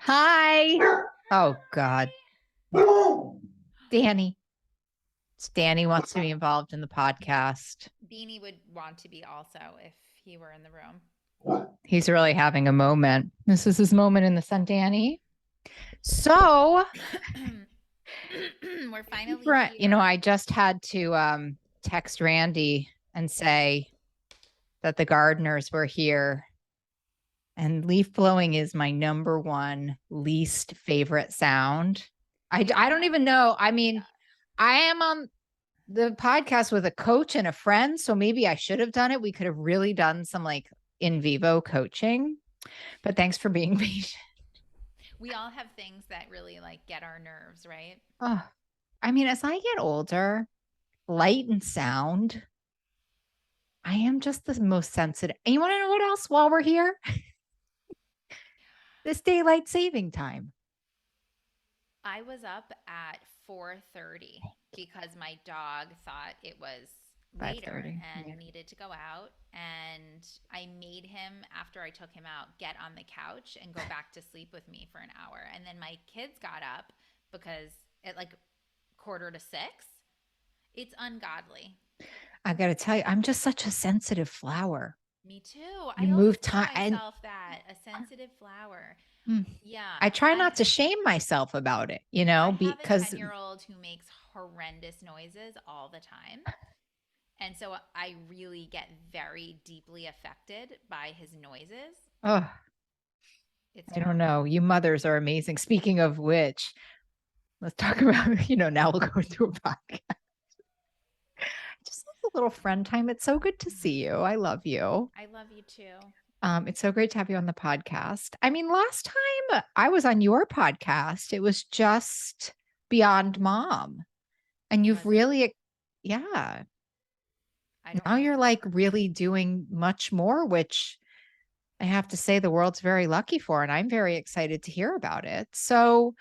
Hi. Oh, God. Danny. Danny wants to be involved in the podcast. Beanie would want to be also if he were in the room. He's really having a moment. This is his moment in the sun, Danny. So, We're finally here. I just had to text Randy and say that the gardeners were here. And leaf blowing is my number one least favorite sound. I don't even know. I mean, I am on the podcast with a coach and a friend, so maybe I should have done it. We could have really done some like in vivo coaching, but thanks for being patient. We all have things that really like get our nerves, right? Oh, I mean, as I get older, light and sound, I am just the most sensitive. And you want to know what else while we're here? This daylight saving time. I was up at 4:30 because my dog thought it was later 5:30. and Yeah. needed to go out, and I made him, after I took him out, get on the couch and go back to sleep with me for an hour. And then my kids got up because at like 5:45. It's ungodly. I got to tell you, I'm just such a sensitive flower. Me too. You I always move tell time and myself that a sensitive flower. Yeah. I try not to shame myself about it, I have a because 10-year-old who makes horrendous noises all the time. And so I really get very deeply affected by his noises. oh, It's I don't terrible. know. You mothers are amazing. Speaking of which, let's talk about, now we'll go through a podcast. Just like a little friend time. It's so good to see you. I love you. I love you too. It's so great to have you on the podcast. I mean, last time I was on your podcast, it was just Beyond Mom. And you've Was it? really, yeah, I don't now know. you're like really doing much more, which I have to say the world's very lucky for, and I'm very excited to hear about it. So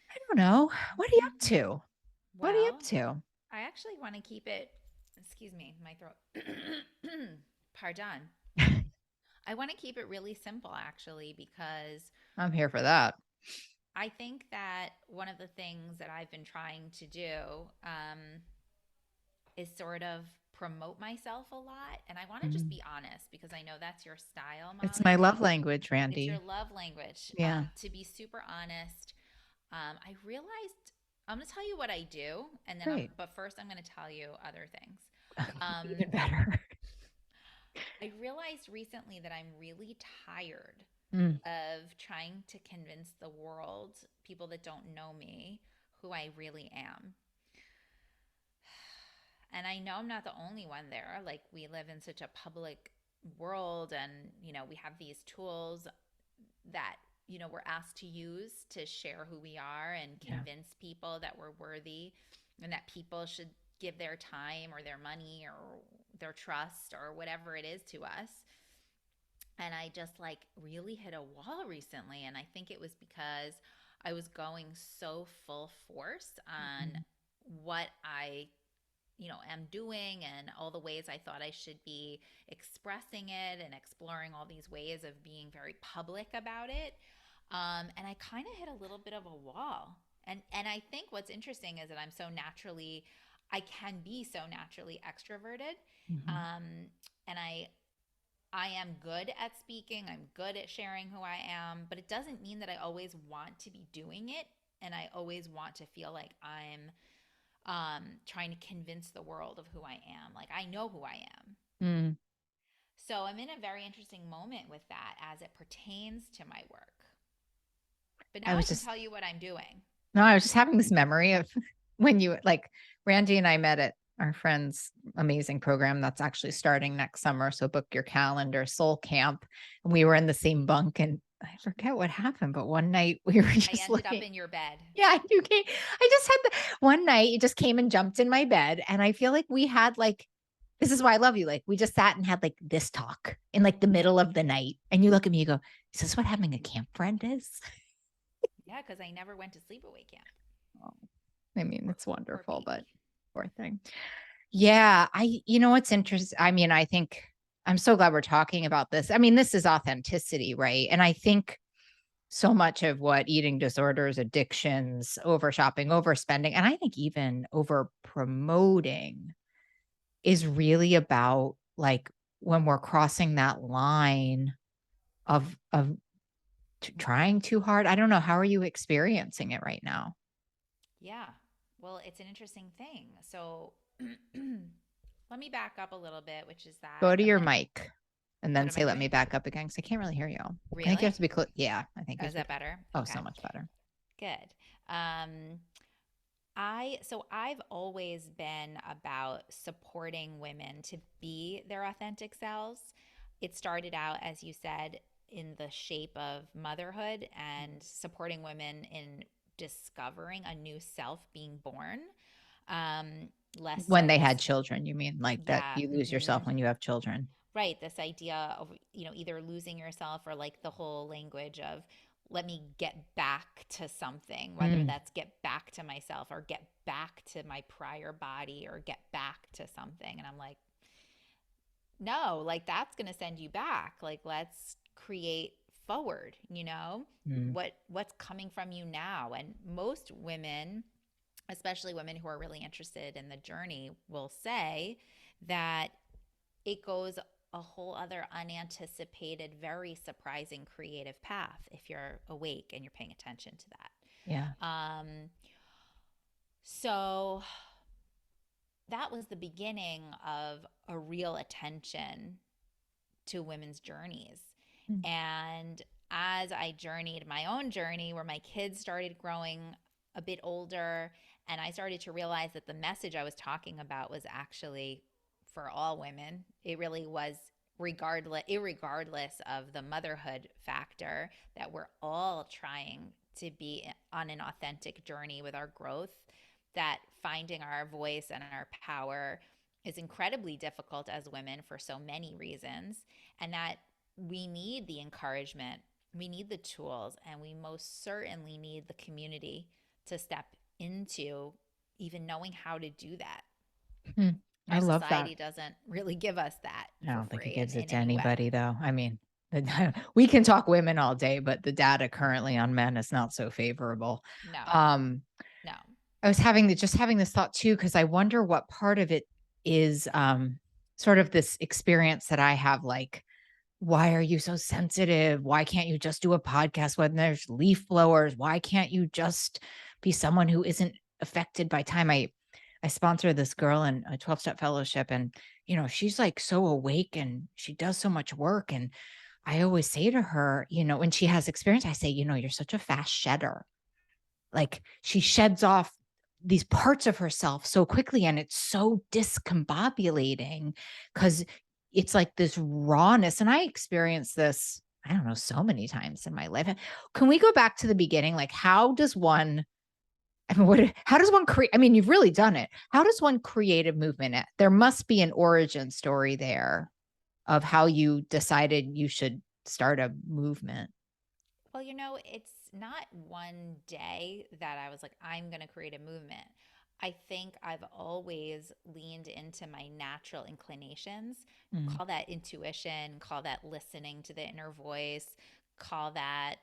I don't know. What are you up to? What are you up Well, to? I actually want to keep it, excuse me, my throat. Pardon. I want to keep it really simple actually because I'm here for that. I think that one of the things that I've been trying to do is sort of promote myself a lot. And I want to just Mhm. be honest because I know that's your style, It's my Molly. love language, It's your Randy. love language. Yeah. To be super honest, I realized I'm going to tell you what I do, and then Great. but first I'm going to tell you other things. Even better. I realized recently that I'm really tired Mm. of trying to convince the world, people that don't know me, who I really am. And I know I'm not the only one there. Like, we live in such a public world, and, we have these tools that, we're asked to use to share who we are and Yeah. convince people that we're worthy and that people should give their time or their money or their trust or whatever it is to us. And I just like really hit a wall recently. And I think it was because I was going so full force on Mhm. what I am doing and all the ways I thought I should be expressing it and exploring all these ways of being very public about it. And I kind of hit a little bit of a wall. And I think what's interesting is that I can be so naturally extroverted. Mhm. Um, and I am good at speaking. I'm good at sharing who I am, but it doesn't mean that I always want to be doing it. And I always want to feel like I'm trying to convince the world of who I am. Like, I know who I am. Mm. So I'm in a very interesting moment with that as it pertains to my work. But I now I was can just tell you what I'm doing. No, I was just having this memory of when you like Randy and I met at our friend's amazing program that's actually starting next summer. So book your calendar, Soul Camp. And we were in the same bunk, and I forget what happened, but one night we were I just ended up like, in your bed. yeah, you came. I just had one night you just came and jumped in my bed. And I feel like we had like, this is why I love you. Like, we just sat and had like this talk in like the middle of the night. And you look at me, you go, is this what having a camp friend is? Yeah, because I never went to sleepaway camp. Oh, I mean, it's Poor wonderful, but baby. poor thing. Yeah, what's interesting. I mean, I think I'm so glad we're talking about this. I mean, this is authenticity, right? And I think so much of what eating disorders, addictions, over shopping, overspending, and I think even over promoting is really about like when we're crossing that line of trying too hard. I don't know. How are you experiencing it right now? Yeah. Well, it's an interesting thing. So let me back up a little bit, which is that Go to the your minute, mic and what then am I say, let me doing? back up again because I can't really hear you. I think you Really? have to be close. Yeah, I think you Oh, have is to be that close. better? Oh, Okay. so much better. Good. I've always been about supporting women to be their authentic selves. It started out, as you said, in the shape of motherhood and supporting women in discovering a new self being born. Um, Less When so they had this, children, you mean like that yeah, you lose yourself when you have children? right, this idea of, either losing yourself or like the whole language of let me get back to something, whether Mm, that's get back to myself or get back to my prior body or get back to something. And I'm like, no, like that's going to send you back. Like let's create forward, mm, what's coming from you now. And most women, especially women who are really interested in the journey, will say that it goes a whole other unanticipated, very surprising creative path if you're awake and you're paying attention to yeah. that. So that was the beginning of a real attention to women's journeys. Mm, And as I journeyed my own journey, where my kids started growing a bit older, and I started to realize that the message I was talking about was actually for all women. It really was irregardless of the motherhood factor, that we're all trying to be on an authentic journey with our growth, that finding our voice and our power is incredibly difficult as women for so many reasons, and that we need the encouragement, we need the tools, and we most certainly need the community to step into even knowing how to do that. mm. I Our love that. society doesn't really give us that I for don't think it free gives it in to any way. anybody, though. I mean, we can talk women all day, but the data currently on men is not so favorable. No, Um, no. I was just having this thought too, because I wonder what part of it is sort of this experience that I have, like, why are you so sensitive? Why can't you just do a podcast when there's leaf blowers? Why can't you just be someone who isn't affected by time? I sponsor this girl in a 12-step fellowship, and she's like so awake and she does so much work, and I always say to her, when she has experience, I say, you're such a fast shedder. Like she sheds off these parts of herself so quickly, and it's so discombobulating because it's like this rawness. And I experienced this, I don't know, so many times in my life. Can we go back to the beginning? Like, how does one, I mean, how does one create? I mean, you've really done it. How does one create a movement? There must be an origin story there of how you decided you should start a movement. Well, it's not one day that I was like, I'm going to create a movement. I think I've always leaned into my natural inclinations. Mm, Call that intuition, call that listening to the inner voice, call that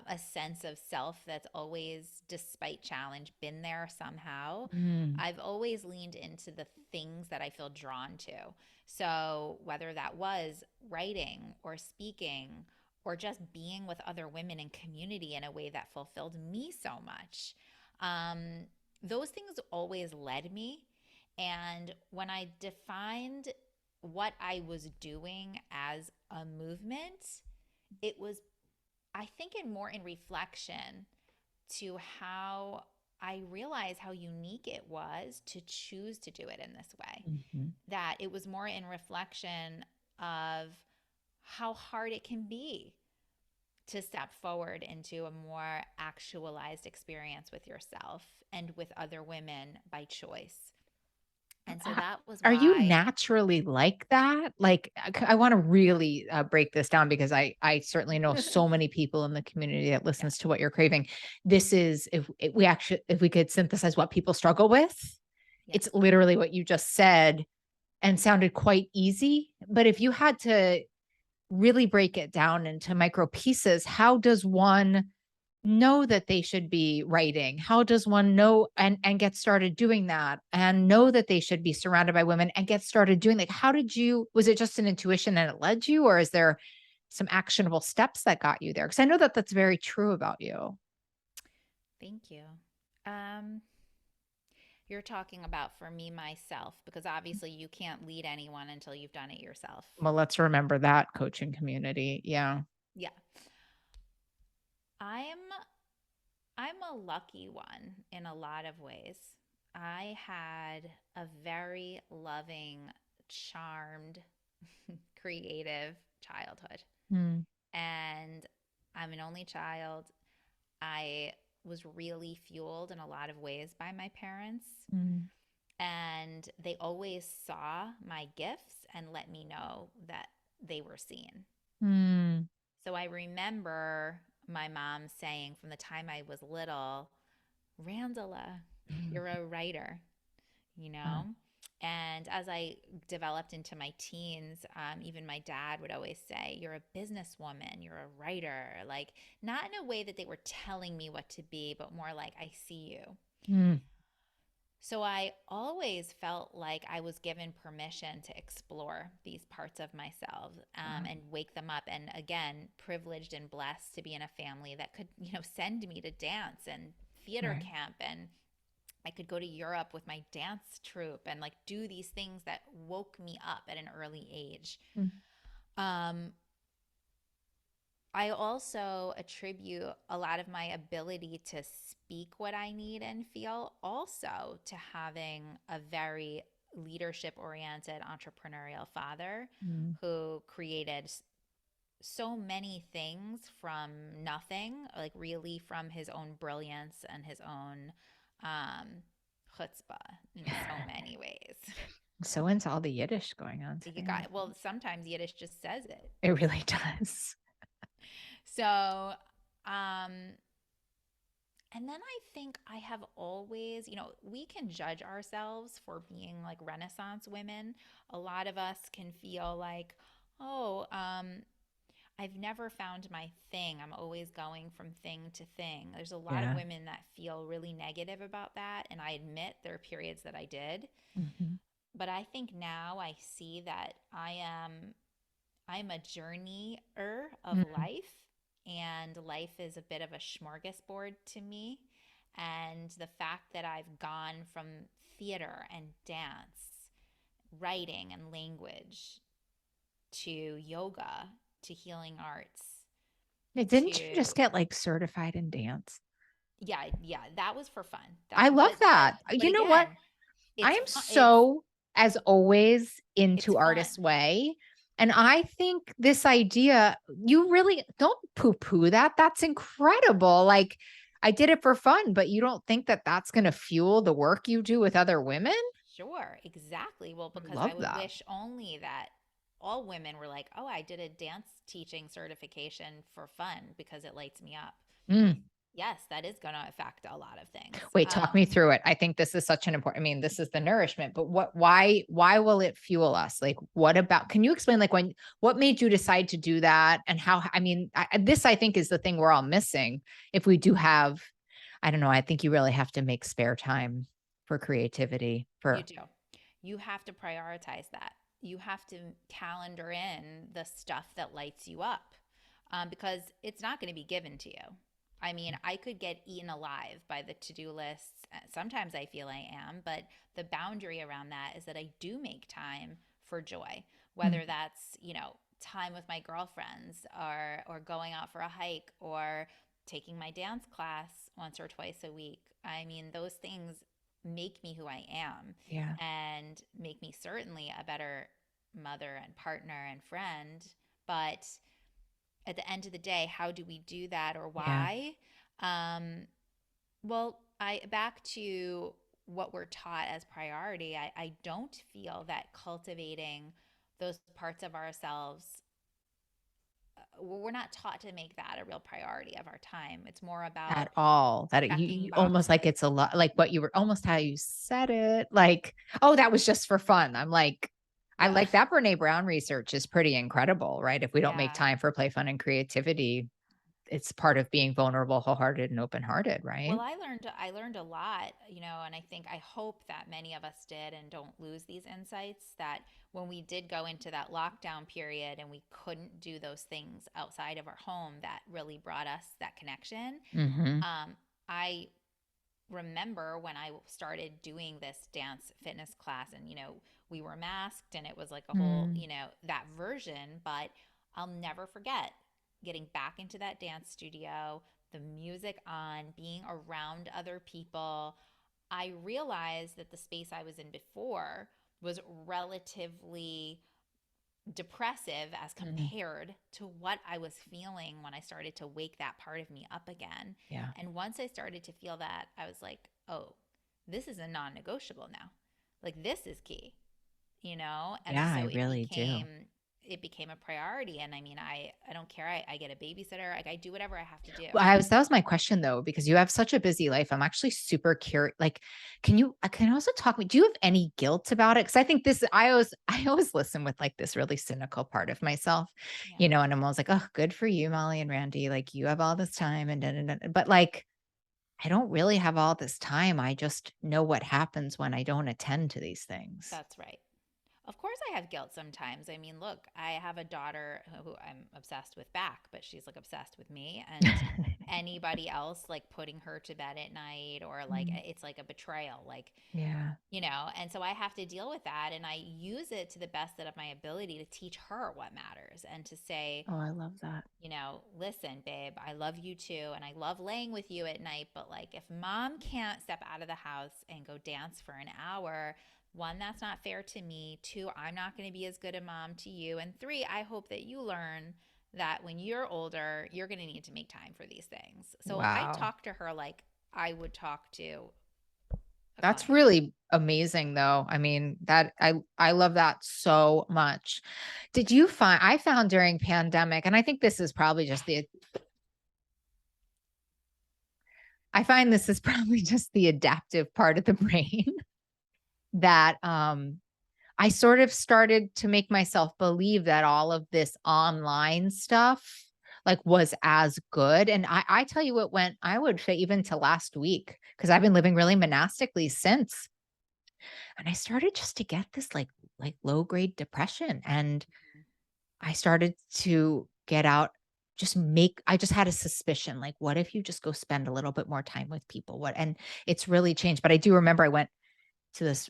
a sense of self that's always, despite challenge, been there somehow. mm, I've always leaned into the things that I feel drawn to. So, whether that was writing or speaking or just being with other women in community in a way that fulfilled me so much. Um, those things always led me. And when I defined what I was doing as a movement, it was, I think, in reflection to how I realized how unique it was to choose to do it in this way. mhm. That it was more in reflection of how hard it can be to step forward into a more actualized experience with yourself and with other women by choice. And so that was Are you why, naturally like that? Like, I want to really break this down because I certainly know so many people in the community that yeah, listens to what you're craving. This is, if we could synthesize what people struggle with, yeah. it's literally what you just said and sounded quite easy. But if you had to really break it down into micro pieces, how does one know that they should be writing? How does one know and get started doing that and know that they should be surrounded by women and get started doing, like, how did you, was it just an intuition and it led you, or is there some actionable steps that got you there? Because I know that that's very true about you. Thank you. Um, you're talking about for me myself, because obviously you can't lead anyone until you've done it yourself. Well, let's remember that, coaching community. Yeah. Yeah. I'm I'm a lucky one in a lot of ways. I had a very loving, charmed, creative childhood. Mm, And I'm an only child. I was really fueled in a lot of ways by my parents, mm, and they always saw my gifts and let me know that they were seen. mm. So I remember my mom saying from the time I was little, Randala, you're a writer, you Uh, know? And as I developed into my teens, even my dad would always say, you're a businesswoman, you're a writer. Like, not in a way that they were telling me what to be, but more like, I see you. mm, So I always felt like I was given permission to explore these parts of myself, uh, and wake them up. And again, privileged and blessed to be in a family that could, send me to dance and theater right. camp, and I could go to Europe with my dance troupe and like do these things that woke me up at an early age. Mm, Um, I also attribute a lot of my ability to speak what I need and feel also to having a very leadership oriented entrepreneurial father mm. who created so many things from nothing, like really from his own brilliance and his own um, chutzpah in so many ways. So into all the Yiddish going on You today. got, well, sometimes Yiddish just says it. It really does. So, um, and then I think I have always, we can judge ourselves for being like Renaissance women. A lot of us can feel like, oh, I've never found my thing. I'm always going from thing to thing. There's a lot of Yeah. women that feel really negative about that. And I admit there are periods that I did. Mhm. But I think now I see that I'm a journeyer of Mm, life, and life is a bit of a smorgasbord to me. And the fact that I've gone from theater and dance, writing and language, to yoga, to healing arts, yeah, didn't you to just get like certified in dance? yeah, yeah, that was for fun. That I love but but that. but You know what? again, I it's am fun. so, as always, It's into fun. Artist Way. And I think this idea, you really don't poo poo that. That's incredible. Like, I did it for fun, but you don't think that that's going to fuel the work you do with other women? Sure, exactly. Well, I because I love would that. wish only that all women were like, oh, I did a dance teaching certification for fun because it lights me up. Mm. Yes, that is going to affect a lot of things. Wait, talk me through it. I think this is such an important, I mean, this is the nourishment, but why will it fuel us? Like, what about, can you explain, like, what made you decide to do that and how, I mean, this, I think, is the thing we're all missing. If we do have, I don't know, I think you really have to make spare time for creativity You for, do. You have to prioritize that. You have to calendar in the stuff that lights you up, because it's not going to be given to you. I mean, I could get eaten alive by the to do lists. Sometimes I feel I am, but the boundary around that is that I do make time for joy, mm, whether that's, time with my girlfriends, or going out for a hike, or taking my dance class once or twice a week. I mean, those things make me who I am, yeah, and make me certainly a better mother and partner and friend. But at the end of the day, how do we do that, or yeah, why? Um, well, I back to what we're taught as priority. I don't feel that cultivating those parts of ourselves, we're not taught to make that a real priority of our time. It's more at about all. That checking you almost like, boxes. it's a lot, like what you were, almost how you said it, like, oh, that was just for fun. I'm like, I Yeah. like that Brene Brown research is pretty incredible, right? If we don't make Yeah. time for play, fun, and creativity, it's part of being vulnerable, wholehearted, and open-hearted, right? Well, I learned a lot, and I hope that many of us did and don't lose these insights that when we did go into that lockdown period and we couldn't do those things outside of our home that really brought us that connection. Mhm. I remember when I started doing this dance fitness class and, we were masked and it was like a whole, Mm. that version, but I'll never forget getting back into that dance studio, the music on, being around other people. I realized that the space I was in before was relatively depressive as Mhm. compared to what I was feeling when I started to wake that part of me up again. Yeah. And once I started to feel that, I was like, oh, this is a non negotiable now. Like, this is key. And Yeah, I so it really do. became. It became a priority, and I mean, I don't care. I get a babysitter. Like I do whatever I have to do. Well, that was my question though, because you have such a busy life. I'm actually super curious. Like, can you also talk me? Do you have any guilt about it? Because I think this, I always listen with like this really cynical part of myself, Yeah, and I'm always like, oh, good for you, Molly and Randy. Like, you have all this time and da, da, da. But like, I don't really have all this time. I just know what happens when I don't attend to these things. that's right. Of course, I have guilt sometimes. I mean, look, I have a daughter who I'm obsessed with back, but she's like obsessed with me. And anybody else like putting her to bed at night or like Mm, it's like a betrayal, yeah. and so I have to deal with that. And I use it to the best of my ability to teach her what matters and to say, Oh, I love that. listen, babe, I love you too. And I love laying with you at night. But like, if mom can't step out of the house and go dance for an hour, one, that's not fair to me. Two, I'm not going to be as good a mom to you. And three, I hope that you learn that when you're older, you're going to need to make time for these things. So I Wow. talk to her like I would talk to a That's client. really amazing though. I mean, that I love that so much. Did you find I found during pandemic, and I think this is probably just the I find this is probably just the adaptive part of the brain that I sort of started to make myself believe that all of this online stuff like was as good. And I tell you what went, I would say even to last week, because I've been living really monastically since. And I started just to get this like low grade depression. And I started to get out, I just had a suspicion, like, what if you just go spend a little bit more time with people? And it's really changed. But I do remember I went to this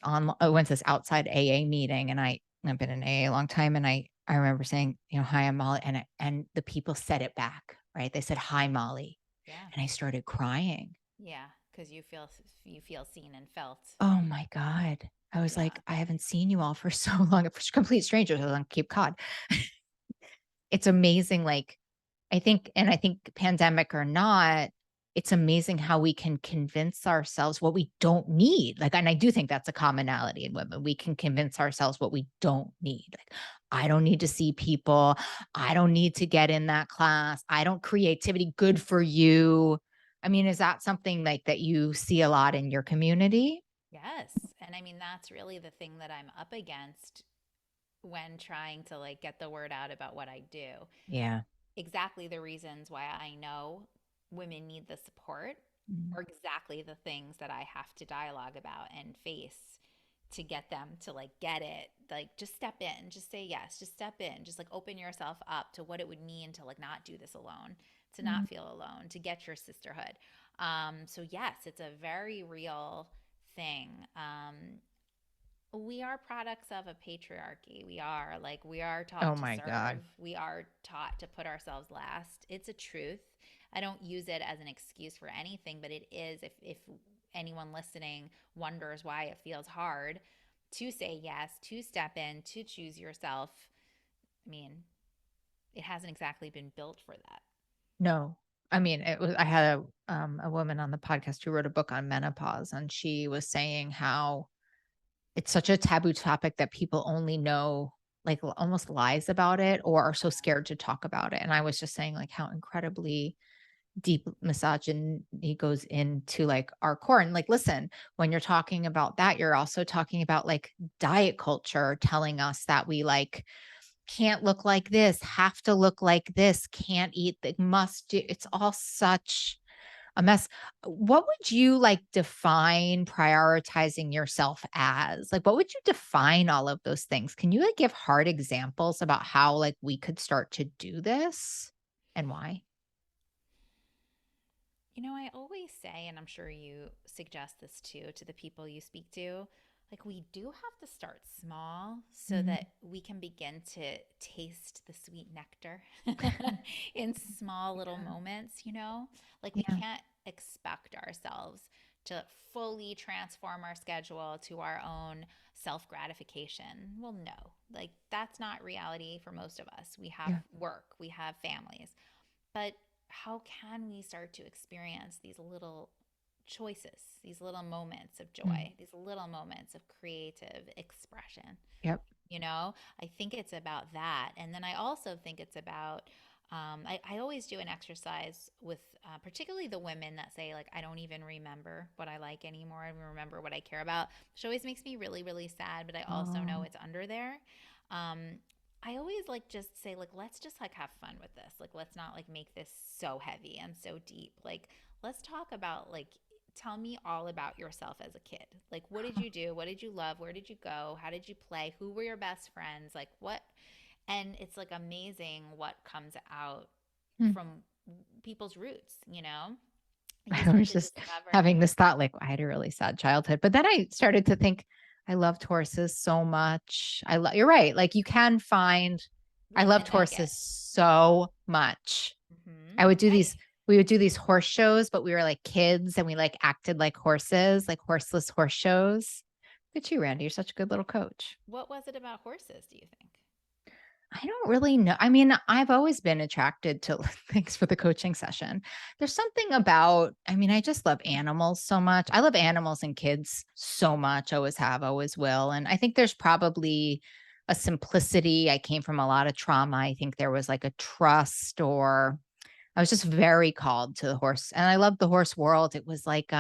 outside AA meeting, and I've been in AA a long time. And I remember saying, hi, I'm Molly. And the people said it back, right? They said, hi, Molly. Yeah. And I started crying. Yeah, because you feel seen and felt. Oh my God. I was Yeah. like, I haven't seen you all for so long. For complete strangers. I was on Cape Cod. It's amazing. Like, I think pandemic or not, it's amazing how we can convince ourselves what we don't need. Like, and I do think that's a commonality in women. We can convince ourselves what we don't need. Like, I don't need to see people. I don't need to get in that class. I don't creativity good for you. I mean, is that something like that you see a lot in your community? Yes. And I mean, that's really the thing that I'm up against when trying to like get the word out about what I do. Yeah. Exactly the reasons why I know women need the support Mm. are exactly the things that I have to dialogue about and face to get them to like get it. Like just step in, just say yes, just step in, just like open yourself up to what it would mean to like not do this alone, to Mm. not feel alone, to get your sisterhood. So yes, it's a very real thing. We are products of a patriarchy. We are Oh taught to my serve. God. We are taught to put ourselves last. It's a truth. I don't use it as an excuse for anything, but it is if anyone listening wonders why it feels hard to say yes, to step in, to choose yourself. I mean, it hasn't exactly been built for that. No. I mean, I had a woman on the podcast who wrote a book on menopause, and she was saying how it's such a taboo topic that people only know like almost lies about it or are so Yeah. scared to talk about it. And I was just saying like how incredibly deep misogyny goes into like our core. And like, listen, when you're talking about that, you're also talking about like diet culture telling us that we like can't look like this, have to look like this, can't eat, the must do. It's all such a mess. What would you like define prioritizing yourself as? Like, what would you define all of those things? Can you like give hard examples about how like we could start to do this and why? I always say, and I'm sure you suggest this too to the people you speak to, like we do have to start small so Mm, that we can begin to taste the sweet nectar in small little yeah. moments. Like we Yeah. can't expect ourselves to fully transform our schedule to our own self gratification. Well, no, like that's not reality for most of us. We have Yeah. work, we have families. But how can we start to experience these little choices, these little moments of Mm, joy, these little moments of creative expression? yep. I think it's about that. And then I also think it's about, I always do an exercise with particularly the women that say, like, I don't even remember what I like anymore. I don't remember what I care about, which always makes me really, really sad. But I also know Oh, it's under there. Um, I always like just say, like, let's just like have fun with this. Like, let's not like make this so heavy and so deep. Like, let's talk about like tell me all about yourself as a kid. Like, what did huh. you do? What did you love? Where did you go? How did you play? Who were your best friends? Like, what? And it's like amazing what comes out Hmm. from people's roots. You I start was to just discover. having this thought like, I had a really sad childhood. But then I started to think, I loved horses so much. You're right. Like you can find, I Yeah, the loved horses nugget. so much. Mm-hmm. I would do I these, we would do these horse shows, but we were like kids and we like acted like horses, like horseless horse shows. Look at you, Randy. You're such a good little coach. What was it about horses, do you think? I don't really know. I mean, I've always been attracted to thanks for the coaching session. There's something about, I mean, I just love animals so much. I love animals and kids so much. Always have, always will. And I think there's probably a simplicity. I came from a lot of trauma. I think there was like a trust or I was just very called to the horse. And I loved the horse world. It was like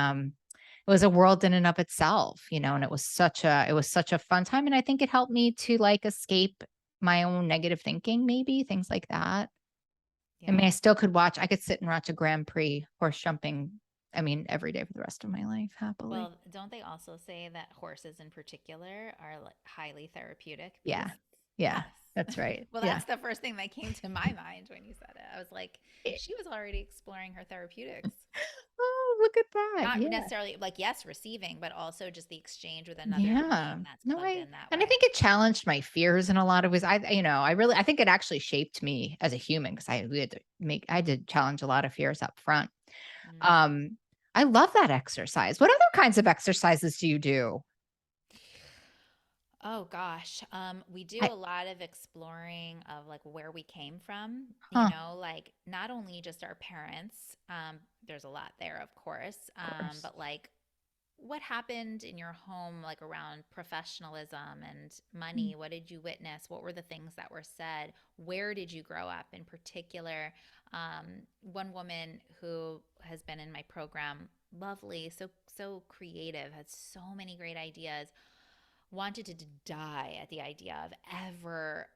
it was a world in and of itself, and it was such a fun time. And I think it helped me to like escape my own negative thinking, maybe things like that. I mean, Yeah. I could sit and watch a Grand Prix horse jumping. I mean, every day for the rest of my life, happily. Well, don't they also say that horses in particular are like highly therapeutic Yeah. beasts? Yeah. Yes. That's right. Well, Yeah. that's the first thing that came to my mind when you said it. I was like, she was already exploring her therapeutics. Oh, look at that. Not Yeah. necessarily like, yes, receiving, but also just the exchange with another Yeah. being that's No, plugged in that and I way. think it challenged my fears in a lot of ways. I think it actually shaped me as a human because I did challenge a lot of fears up front. Mm. Um, I love that exercise. What other kinds of exercises do you do? Oh gosh. We do I, a lot of exploring of like where we came from, huh, like not only just our parents, there's a lot there, of course, of course. but like what happened in your home, like around professionalism and Mm, money? What did you witness? What were the things that were said? Where did you grow up in particular? One woman who has been in my program, lovely, so creative, had so many great ideas, wanted to die at the idea of ever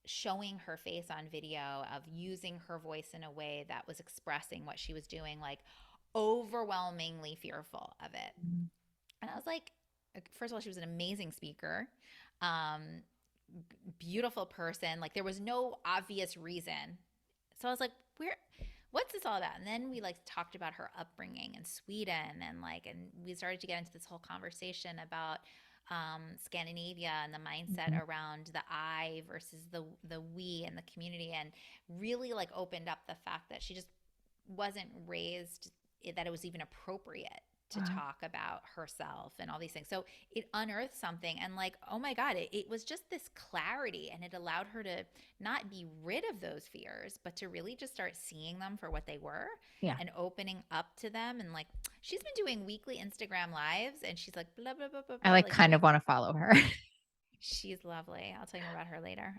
showing her face on video, of using her voice in a way that was expressing what she was doing, like overwhelmingly fearful of it. mm, And I was like, first of all, she was an amazing speaker, um, beautiful person. Like there was no obvious reason. So I was like, what's this all about? And then we like talked about her upbringing in Sweden and we started to get into this whole conversation about Scandinavia and the mindset mhm. around the I versus the we and the community, and really like opened up the fact that she just wasn't raised that it was even appropriate to Wow. talk about herself and all these things. So it unearthed something, and like, oh my God, it was just this clarity, and it allowed her to not be rid of those fears, but to really just start seeing them for what they were Yeah. and opening up to them. And like, she's been doing weekly Instagram lives, and she's like, blah, blah, blah, blah, I blah, like like kind of doing, want to follow her. she's lovely. I'll tell you more about her later.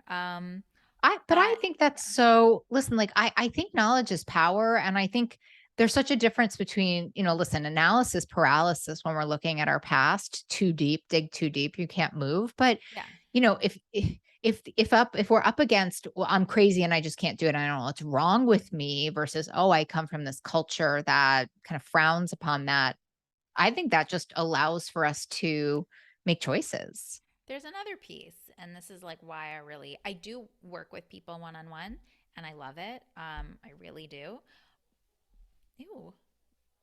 I think that's Yeah, so, listen, like I think knowledge is power. And I think there's such a difference between, listen, analysis paralysis when we're looking at our past too deep, dig too deep, you can't move. But, yeah. if we're up against, well, I'm crazy and I just can't do it. I don't know what's wrong with me versus, oh, I come from this culture that kind of frowns upon that. I think that just allows for us to make choices. There's another piece, and this is like why I do work with people one on one, and I love it. I really do. Ew,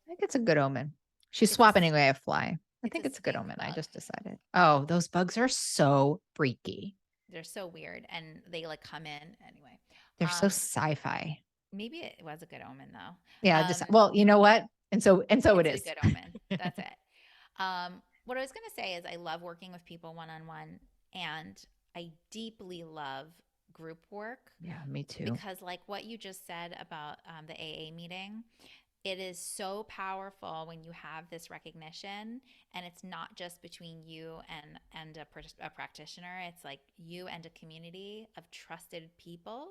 I think it's a good omen. She's it's a swapping away a fly. I it's a think it's a good stink omen. I bug. just decided. Oh, those bugs are so freaky. They're so weird, and they like come in anyway. They're so Um, sci-fi. maybe it was a good omen though. Yeah, well, you know what? And so it It's a is. good omen. That's it. What I was gonna say is I love working with people one on one, and I deeply love group work Yeah, me too. because, like what you just said about the AA meeting, it is so powerful when you have this recognition, and it's not just between you and a practitioner. It's like you and a community of trusted people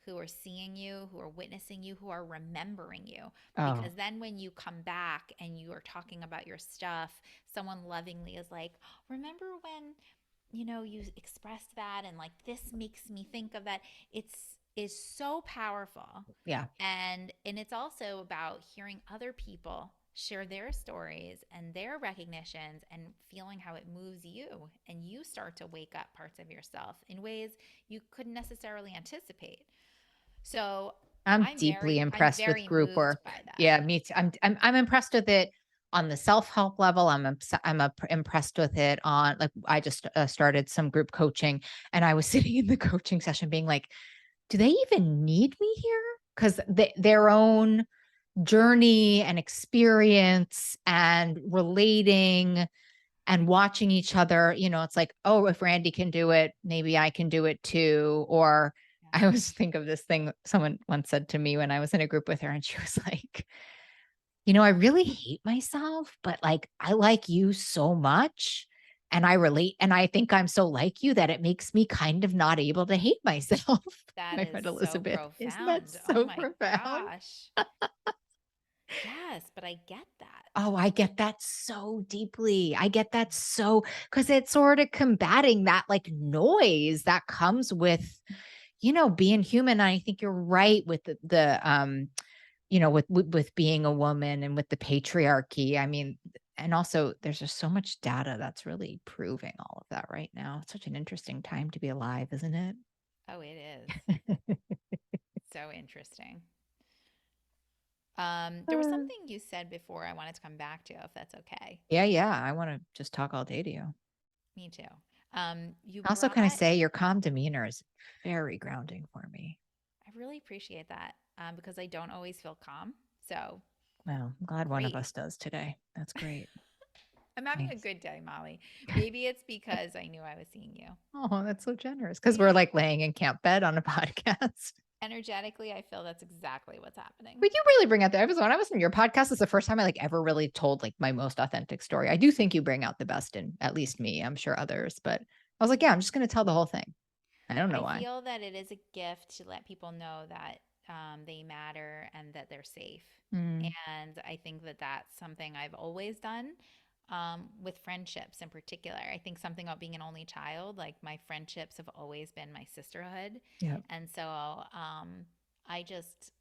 who are seeing you, who are witnessing you, who are remembering you. Oh, Because then when you come back and you are talking about your stuff, someone lovingly is like, remember when you expressed that, and like this makes me think of that. It's is so powerful. yeah. And it's also about hearing other people share their stories and their recognitions and feeling how it moves you, and you start to wake up parts of yourself in ways you couldn't necessarily anticipate. So I'm i'm deeply very i'm impressed with very group moved work. by that. Yeah, me too. I'm impressed with it on the self-help level. Impressed with it on, like, I just started some group coaching, and I was sitting in the coaching session being like, do they even need me here? Because their own journey and experience and relating and watching each other, it's like, oh, if Randi can do it, maybe I can do it too. Or Yeah. I always think of this thing someone once said to me when I was in a group with her, and she was like, I really hate myself, but like, I like you so much. And I relate. And I think I'm so like you that it makes me kind of not able to hate myself. That My is friend so Elizabeth, isn't that profound. Oh so my profound? gosh. Yes, but I get that. Oh, I get that so deeply. I get that so, because it's sort of combating that like noise that comes with, being human. I think you're right with with being a woman and with the patriarchy. I mean, and also there's just so much data that's really proving all of that right now. It's such an interesting time to be alive, isn't it? Oh, it is. So interesting. There was Uh, something you said before I wanted to come back to, if that's okay. yeah, yeah. I want to just talk all day to you. Me too. You I also brought, kind of I say your calm demeanor is very grounding for me. really appreciate that because I don't always feel calm. So Well, I'm glad one of great. us does today. That's great. I'm having a Thanks. good day, Molly. Maybe it's because I knew I was seeing you. Oh, that's so generous. Because we're Yeah. like laying in camp bed on a podcast. Energetically, I feel that's exactly what's happening. But you really bring out the episode. When I was in your podcast, it's the first time I like ever really told like my most authentic story. I do think you bring out the best in at least me. I'm sure others, but I was like, yeah, I'm just going to tell the whole thing. I don't know I why. feel that it is a gift to let people know that they matter and that they're safe. Mm, And I think that that's something I've always done with friendships in particular. I think something about being an only child, like my friendships have always been my sisterhood. yeah. And so I just,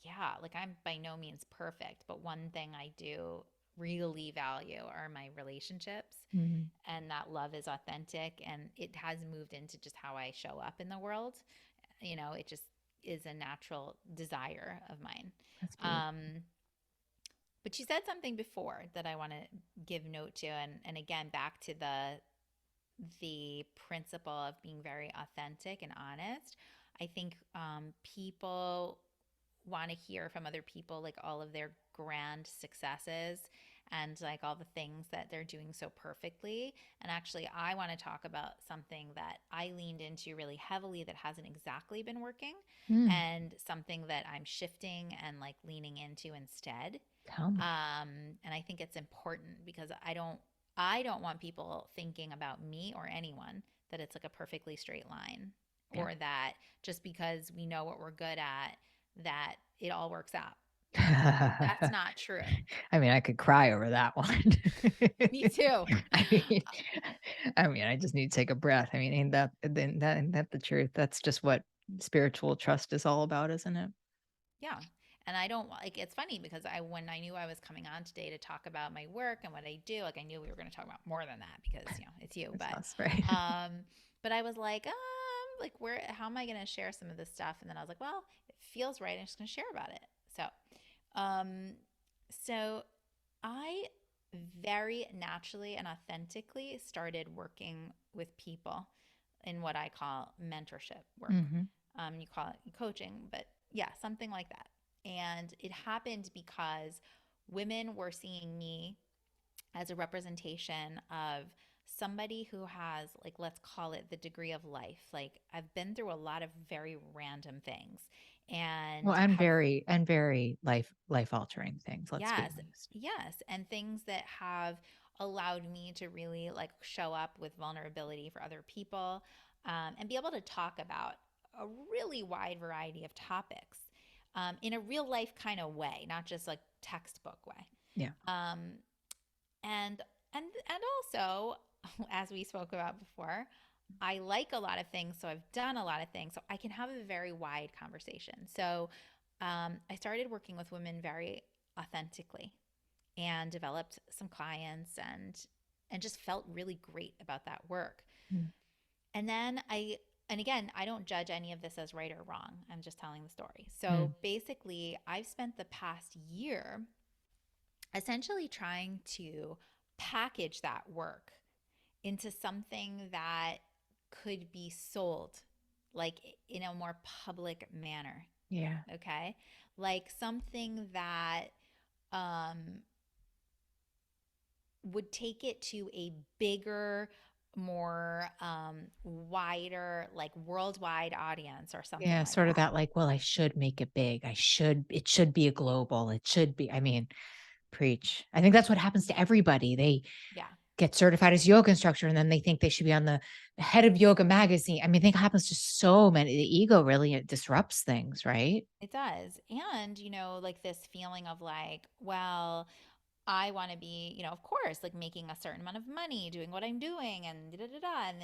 yeah, like I'm by no means perfect, but one thing I do really value are my relationships, Mm, and that love is authentic, and it has moved into just how I show up in the world. It just is a natural desire of mine. that's beautiful. Um, but you said something before that I want to give note to, and again back to the principle of being very authentic and honest. I think people want to hear from other people like all of their grand successes and like all the things that they're doing so perfectly. And actually, I want to talk about something that I leaned into really heavily that hasn't exactly been working, Mm, and something that I'm shifting and like leaning into instead. tell me. And I think it's important because I don't want people thinking about me or anyone that it's like a perfectly straight line. Yeah. or that just because we know what we're good at, that it all works out. That's not true. I mean, I could cry over that one. Me too. I mean, I just need to take a breath. I mean, ain't that the truth? That's just what spiritual trust is all about, isn't it? Yeah. And I don't like it's funny because when I knew I was coming on today to talk about my work and what I do, like I knew we were going to talk about more than that because, it's you, It's but us, right? um but I was like where how am I going to share some of this stuff? And then I was like, well, it feels right. I'm just going to share about it. Um so I very naturally and authentically started working with people in what I call mentorship work. Hmm. You call it coaching, but yeah, something like that. And it happened because women were seeing me as a representation of somebody who has, like, let's call it the degree of life. Like, I've been through a lot of very random things Well, and and have, very life altering things. Let's be yes, honest. yes, and things that have allowed me to really like show up with vulnerability for other people, and be able to talk about a really wide variety of topics, in a real life kind of way, not just like textbook way. Yeah. Um, and also, as we spoke about before, I like a lot of things, so I've done a lot of things, so I can have a very wide conversation. So I started working with women very authentically and developed some clients and just felt really great about that work. Mm. And then and again, I don't judge any of this as right or wrong. I'm just telling the story. So Mm. basically, I've spent the past year essentially trying to package that work into something that could be sold like in a more public manner. Yeah. Okay. Like something that um, would take it to a bigger, more wider, like worldwide audience or something Yeah, like sort of that. that like, well, I should make it big. It should be a global. It should be, I mean, preach. I think that's what happens to everybody. They Yeah, get certified as yoga instructor and then they think they should be on the head of yoga magazine. I mean, I think it happens to so many. The ego really it disrupts things, right? it does. And, like this feeling of like, well, I want to be, of course, like making a certain amount of money doing what I'm doing and da da da. And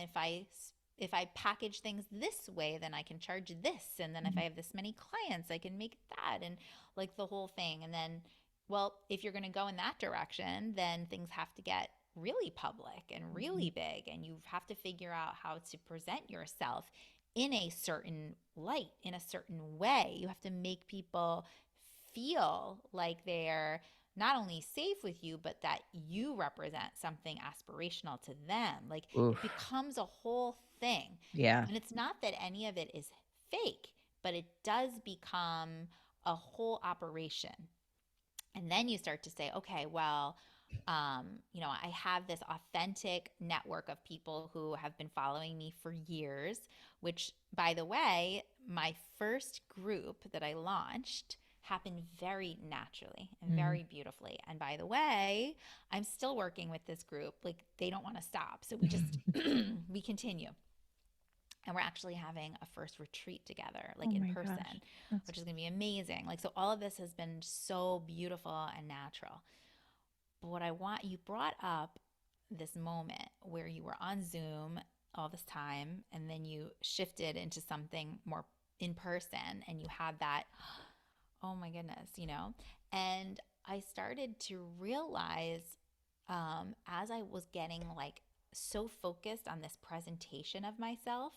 if I package things this way, then I can charge this. And then if I Mhm. have this many clients, I can make that and like the whole thing. And then, well, if you're going to go in that direction, then things have to get really public and really Mhm. big. And you have to figure out how to present yourself in a certain light, in a certain way. You have to make people feel like they're not only safe with you, but that you represent something aspirational to them. Like it Oof. becomes a whole thing. Yeah. And it's not that any of it is fake, but it does become a whole operation. And then you start to say, okay, well, I have this authentic network of people who have been following me for years, which, by the way, my first group that I launched happened very naturally and Mm. very beautifully. And by the way, I'm still working with this group. Like they don't want to stop. So we just, we continue. And we're actually having a first retreat together, Oh like in my person, gosh. That's which is going to be amazing. Like, so all of this has been so beautiful and natural. But what I want, you brought up this moment where you were on Zoom all this time and then you shifted into something more in person and you had that, oh my goodness, And I started to realize, as I was getting like so focused on this presentation of myself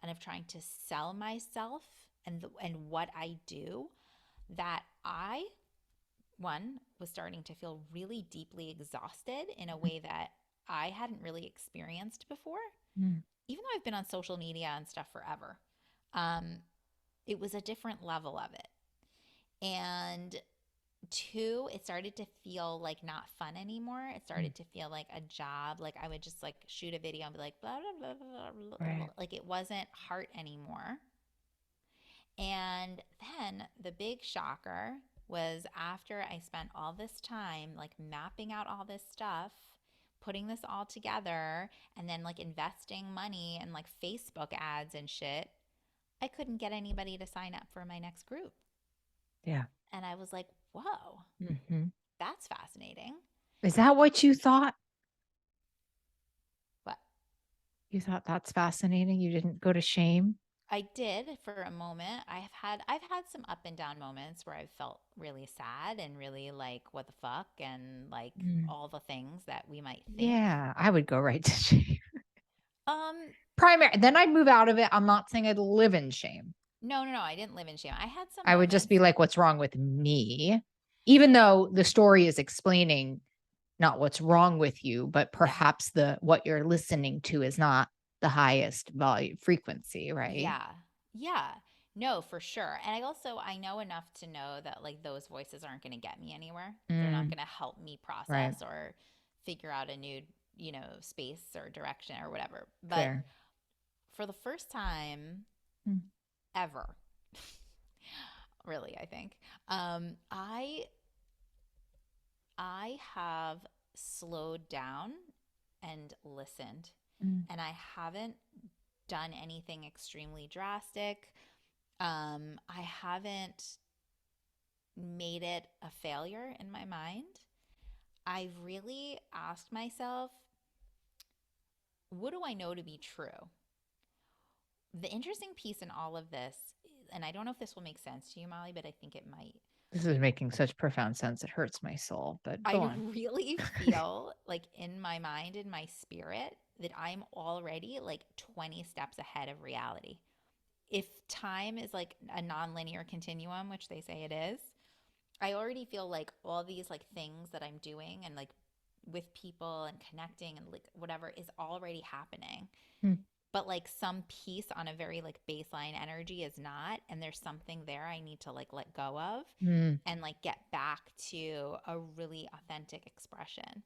and of trying to sell myself and what I do, that I, one, was starting to feel really deeply exhausted in a way that I hadn't really experienced before, mm. even though I've been on social media and stuff forever. Um, it was a different level of it. And two, it started to feel like not fun anymore. It Mm. started to feel like a job. Like I would just like shoot a video and be like, blah, blah, blah, blah, blah, blah, blah. Right. Like it wasn't heart anymore. And then the big shocker was after I spent all this time like mapping out all this stuff, putting this all together, and then like investing money and like Facebook ads and shit. I couldn't get anybody to sign up for my next group. Yeah. And I was like, whoa, Mm-hmm. that's fascinating. Is that what you thought? But You thought that's fascinating? You didn't go to shame? I did for a moment. I've had some up and down moments where I've felt really sad and really like what the fuck and like Mm. all the things that we might think. Yeah, I would go right to shame. Um Primary. Then I'd move out of it. I'm not saying I'd live in shame. no, I didn't live in shame. I had some I would just moments. be like, what's wrong with me? Even though the story is explaining not what's wrong with you, but Yeah. perhaps the what you're listening to is not the highest volume frequency, right? Yeah. Yeah. No, for sure. And I know enough to know that like those voices aren't going to get me anywhere. They're not Mm, going to help me right. process or figure out a new, space or direction or whatever. But Fair. for the first time Mm, ever, really, I think, um, I I have slowed down and listened, mm, and I haven't done anything extremely drastic. I haven't made it a failure in my mind. I've really asked myself, what do I know to be true? The interesting piece in all of this, and I don't know if this will make sense to you, Molly, but I think it might. this is making such profound sense. It hurts my soul, but go I on. really feel like in my mind, in my spirit, that I'm already like 20 steps ahead of reality. If time is like a nonlinear continuum, which they say it is, I already feel like all these like things that I'm doing and like with people and connecting and like whatever is already happening. Mm, But like some piece on a very like baseline energy is not. And there's something there I need to like let go of mm, and like get back to a really authentic expression.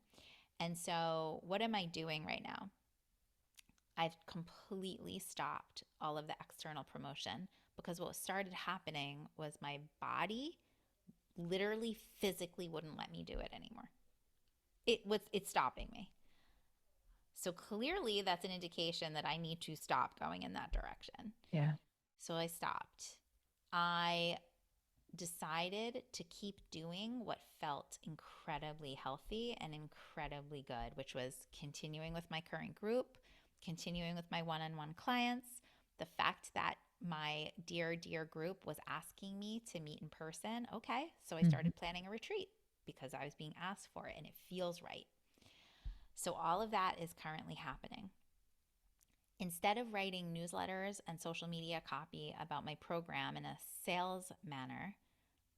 And so, what am I doing right now? I've completely stopped all of the external promotion because what started happening was my body literally physically wouldn't let me do it anymore. It's stopping me. So clearly that's an indication that I need to stop going in that direction. yeah. So I stopped. I decided to keep doing what felt incredibly healthy and incredibly good, which was continuing with my current group, continuing with my one-on-one clients. The fact that my dear group was asking me to meet in person, okay, so I Mhm. started planning a retreat because I was being asked for it and it feels right. So all of that is currently happening. Instead of writing newsletters and social media copy about my program in a sales manner,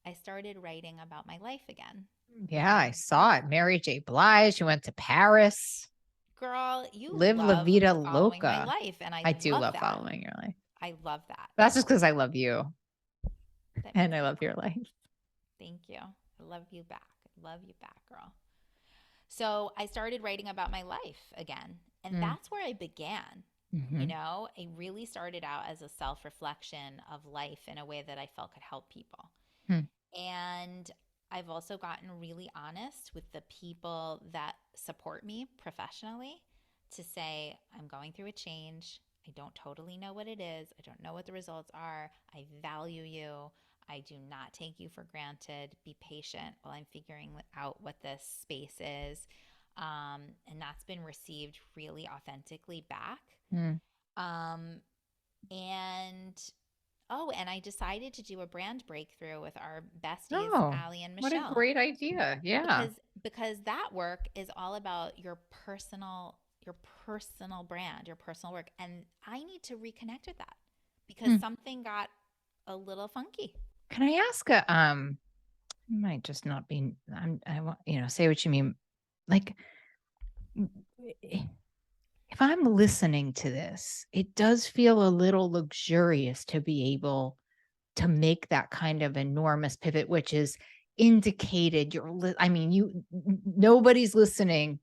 I started writing about my life again. Yeah, I saw it. Mary J. Blige. You went to Paris. Girl, you Live La love Vida following my Loca. life, and I I do love love that. following your life. I love that. That's just because I love you That and means I a love lot. your life. Thank you. I love you back. I love you back, girl. So I started writing about my life again. And Mm, that's where I began. mm-hmm, I really started out as a self reflection of life in a way that I felt could help people. mm, And I've also gotten really honest with the people that support me professionally to say, I'm going through a change. I don't totally know what it is. I don't know what the results are. I value you. I do not take you for granted. Be patient while I'm figuring out what this space is. And that's been received really authentically back. mm. Um, and Oh, and I decided to do a brand breakthrough with our besties, Oh, Allie and what a Michelle, great idea. Yeah. because that work is all about your personal brand, your personal work, and I need to reconnect with that because Hmm. something got a little funky. Can I ask it might just not be, I want, say what you mean. Like, if I'm listening to this, it does feel a little luxurious to be able to make that kind of enormous pivot, which is indicated I mean, nobody's listening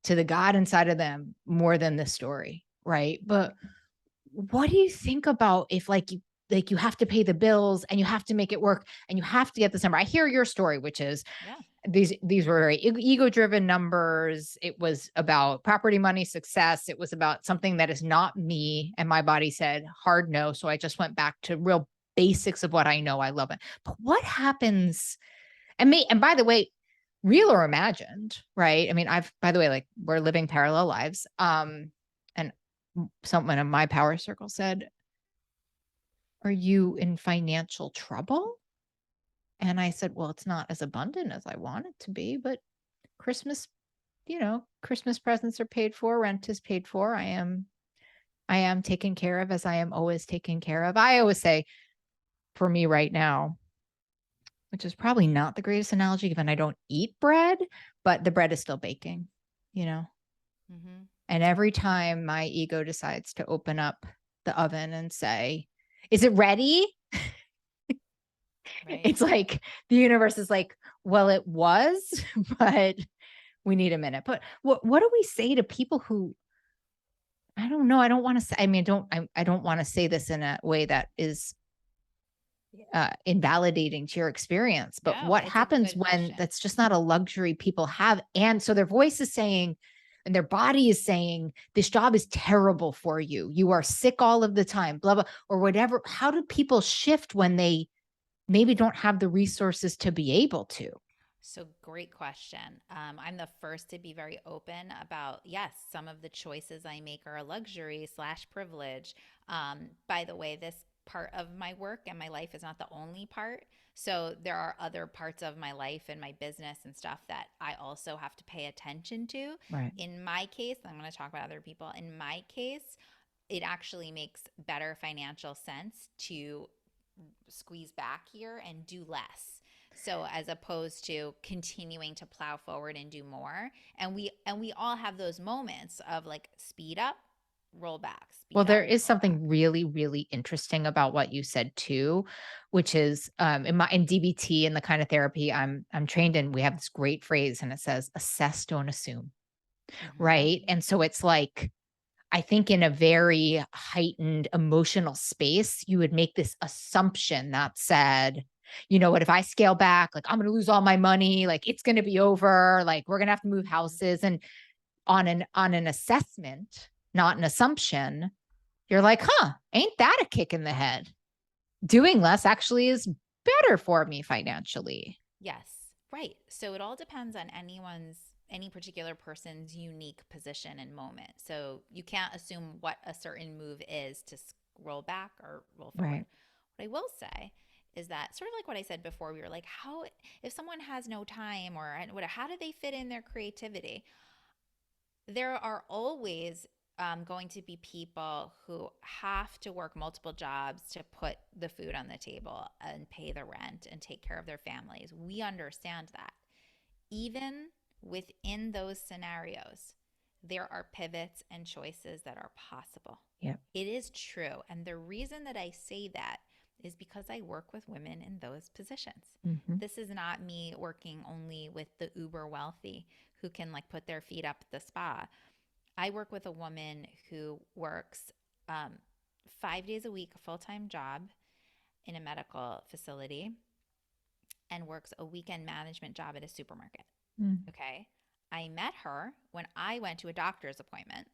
to the God inside of them more than the story, right? But what do you think about if like like you have to pay the bills and you have to make it work and you have to get this number. I hear your story, which is Yeah. these were very ego driven numbers. It was about property, money, success. It was about something that is not me. And my body said hard no. So I just went back to real basics of what I know. I love it. But what happens? And by the way, real or imagined, right? I mean, by the way, like we're living parallel lives. And someone in my power circle said, are you in financial trouble? And I said, well, it's not as abundant as I want it to be, but Christmas, Christmas presents are paid for, rent is paid for. I am taken care of as I am always taken care of. I always say for me right now, which is probably not the greatest analogy given I don't eat bread, but the bread is still baking, you know? Mm-hmm. And every time my ego decides to open up the oven and say, is it ready? Right. It's like the universe is like, well, it was, but we need a minute. But what do we say to people who, I don't know, I don't want to say, I mean, I don't want to say this in a way that is invalidating to your experience, but No, what it's a happens good when question. that's just not a luxury people have? And so their voice is saying, and their body is saying, this job is terrible for you. You are sick all of the time, blah, blah, or whatever. How do people shift when they maybe don't have the resources to be able to? So, great question. I'm the first to be very open about, yes, some of the choices I make are a luxury slash privilege. By the way, this part of my work and my life is not the only part. So, there are other parts of my life and my business and stuff that I also have to pay attention to. Right. In my case, I'm going to talk about other people. In my case, it actually makes better financial sense to squeeze back here and do less, so as opposed to continuing to plow forward and do more. And we all have those moments of like speed up, roll back, Well, speed up, there is roll back. something really, really interesting about what you said too, which is in DBT and the kind of therapy I'm trained in, we have this great phrase and it says assess, don't assume. Mm-hmm. Right. And so it's like, I think in a very heightened emotional space, you would make this assumption that said, you know what, if I scale back, like I'm going to lose all my money, like it's going to be over, like we're going to have to move Mm-hmm. houses. And on an assessment, not an assumption, you're like, huh, ain't that a kick in the head? Doing less actually is better for me financially. Yes, right. So it all depends on any particular person's unique position and moment. So you can't assume what a certain move is to roll back or roll forward. Right. What I will say is that sort of like what I said before, we were like, how, if someone has no time or what, how do they fit in their creativity? There are always going to be people who have to work multiple jobs to put the food on the table and pay the rent and take care of their families. We understand that. Even within those scenarios, there are pivots and choices that are possible. Yep. It is true. And the reason that I say that is because I work with women in those positions. Mm-hmm. This is not me working only with the uber wealthy who can like put their feet up at the spa. I work with a woman who works 5 days a week, a full time job in a medical facility, and works a weekend management job at a supermarket. Mm. Okay. I met her when I went to a doctor's appointment,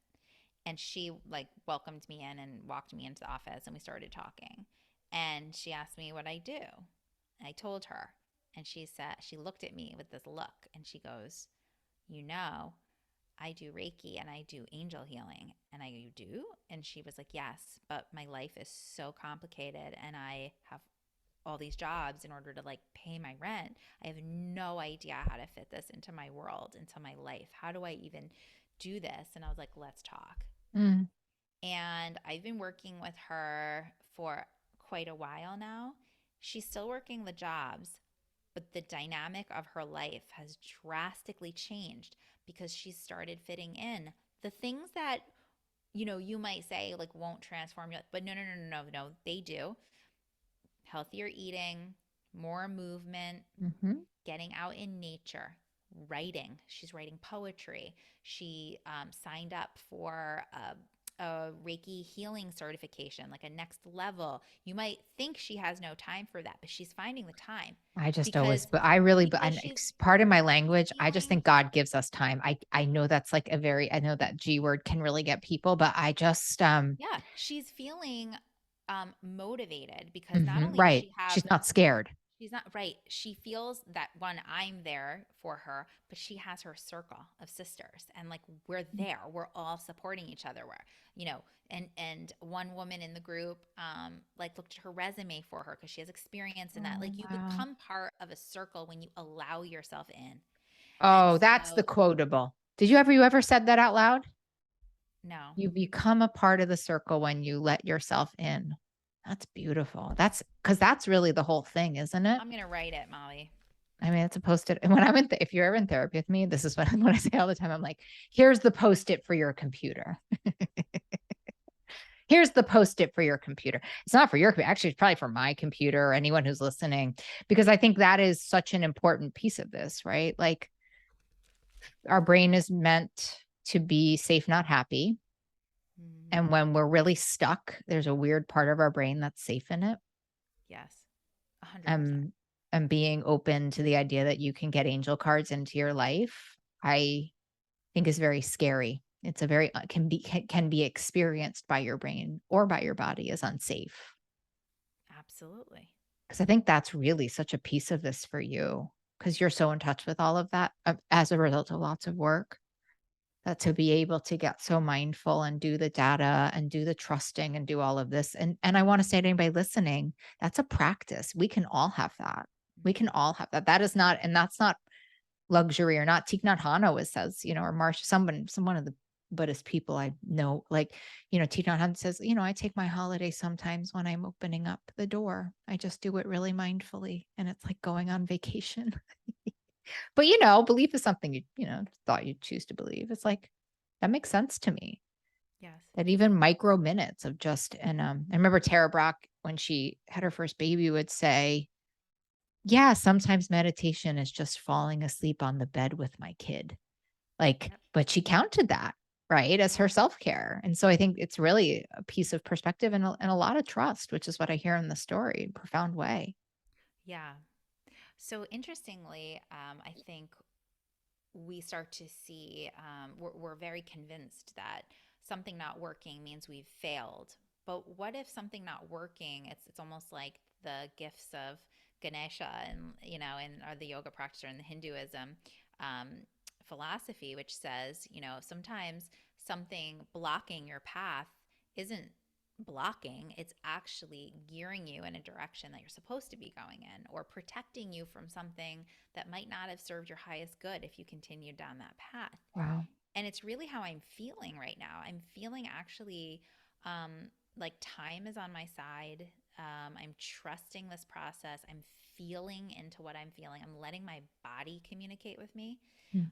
and she like welcomed me in and walked me into the office, and we started talking. And she asked me what I do. And I told her, and she looked at me with this look and she goes, "You know, I do Reiki and I do angel healing." And I go, "You do?" And she was like, "Yes, but my life is so complicated and I have all these jobs in order to like pay my rent. I have no idea how to fit this into my world, into my life. How do I even do this?" And I was like, "Let's talk." Mm. And I've been working with her for quite a while now. She's still working the jobs, but the dynamic of her life has drastically changed because she's started fitting in the things that you might say like won't transform you, but no, no, no, no, no, no, they do. Healthier eating, more movement, Mm-hmm. getting out in nature, writing. She's writing poetry. She signed up for a Reiki healing certification, like a next level. You might think she has no time for that, but she's finding the time I just always, because but I really, but because and she's part of my she's language, I just feeling think God gives us time. I know that's like a very, I know that G word can really get people, but I just, yeah, she's feeling motivated because not mhm, only does right. she have She's not scared. she's not right. She feels that one, I'm there for her, but she has her circle of sisters, and like we're there. We're all supporting each other. We're, you know, and one woman in the group, like looked at her resume for her because she has experience in that. Oh, Like you wow. become part of a circle when you allow yourself in. And Oh, that's the so, quotable. Did you ever said that out loud? no, You become a part of the circle when you let yourself in. That's beautiful. That's because that's really the whole thing, isn't it? I'm gonna write it, Molly. I mean, it's a post-it. And when if you're ever in therapy with me, this is what I say all the time. I'm like, here's the post-it for your computer. Here's the post-it for your computer. It's not for your computer. Actually, it's probably for my computer or anyone who's listening, because I think that is such an important piece of this, right? Like our brain is meant to be safe, not happy. And Mm-hmm. when we're really stuck, there's a weird part of our brain that's safe in it. Yes, 100%. Um, and being open to the idea that you can get angel cards into your life, I think is very scary. It's a very can be experienced by your brain or by your body as unsafe. Absolutely. Because I think that's really such a piece of this for you, because you're so in touch with all of that as a result of lots of work, that to be able to get so mindful and do the data and do the trusting and do all of this. And I want to say to anybody listening, that's a practice. We can all have that. We can Mm-hmm. all have that. That is not, and that's not luxury or not. Thich Nhat Hanh always says, or Marsha, someone of the Buddhist people I know, like, Thich Nhat Hanh says, I take my holiday sometimes when I'm opening up the door. I just do it really mindfully. And it's like going on vacation. But belief is something you thought you'd choose to believe. It's like that makes sense to me. Yes. That even micro minutes of just and I remember Tara Brock when she had her first baby would say, yeah, sometimes meditation is just falling asleep on the bed with my kid. Like, Yep. but she counted that, right, as her self-care. And so I think it's really a piece of perspective and a lot of trust, which is what I hear in the story in a profound way. Yeah. So interestingly, I think we start to see we're very convinced that something not working means we've failed. But what if something not working? It's almost like the gifts of Ganesha, and and or the yoga practitioner in the Hinduism um, philosophy, which says sometimes something blocking your path isn't blocking, it's actually gearing you in a direction that you're supposed to be going in, or protecting you from something that might not have served your highest good if you continued down that path. Wow. And it's really how I'm feeling right now. I'm feeling actually um, like time is on my side. I'm trusting this process. I'm feeling into what I'm feeling. I'm letting my body communicate with me. Mm.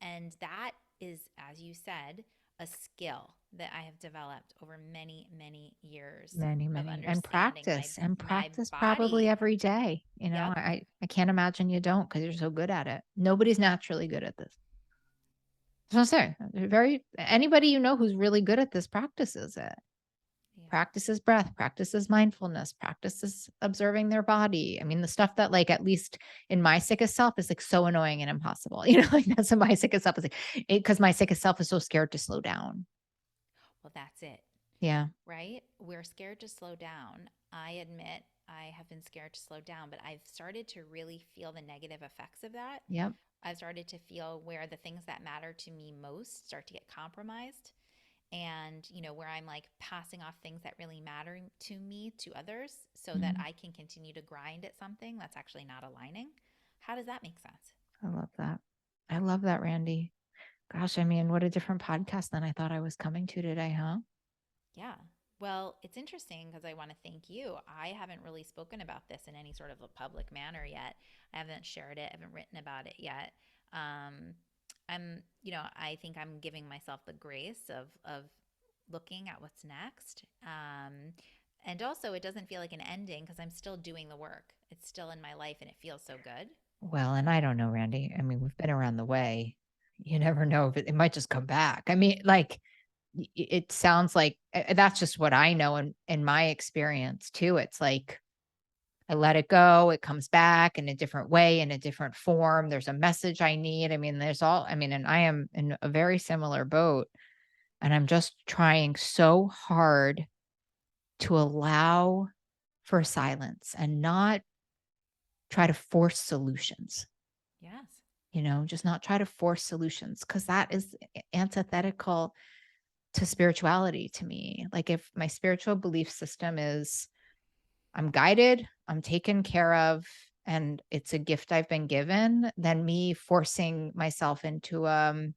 And that is, as you said, a skill that I have developed over many, many years Many, of many, and understanding my practice probably body. every day. Yep. I can't imagine you don't because you're so good at it. Nobody's naturally good at this. So I'm saying, anybody who's really good at this practices it. Yeah. Practices breath, practices mindfulness, practices observing their body. I mean, the stuff that, like, at least in my sickest self is like so annoying and impossible. Like that's what my sickest self is like, because my sickest self is so scared to slow down. Well, that's it, Yeah. right? We're scared to slow down. I admit I have been scared to slow down, but I've started to really feel the negative effects of that. Yep. I've started to feel where the things that matter to me most start to get compromised, and where I'm like passing off things that really matter to me to others so that Mm, I can continue to grind at something that's actually not aligning. How does that make sense? I love that. I love that, Randy. Gosh, I mean, what a different podcast than I thought I was coming to today, huh? Yeah. Well, it's interesting because I want to thank you. I haven't really spoken about this in any sort of a public manner yet. I haven't shared it, I haven't written about it yet. Um, I think I'm giving myself the grace of looking at what's next. And also, it doesn't feel like an ending because I'm still doing the work. It's still in my life and it feels so good. Well, and I don't know, Randy. I mean, we've been around the way. You never know if it might just come back. I mean, like, it sounds like that's just what I know in my experience too. It's like I let it go, it comes back in a different way, in a different form. There's a message I need. I mean, and I am in a very similar boat. And I'm just trying so hard to allow for silence and not try to force solutions, Yes. just not try to force solutions because that is antithetical to spirituality to me. Like, if my spiritual belief system is I'm guided, I'm taken care of, and it's a gift I've been given, then me forcing myself into a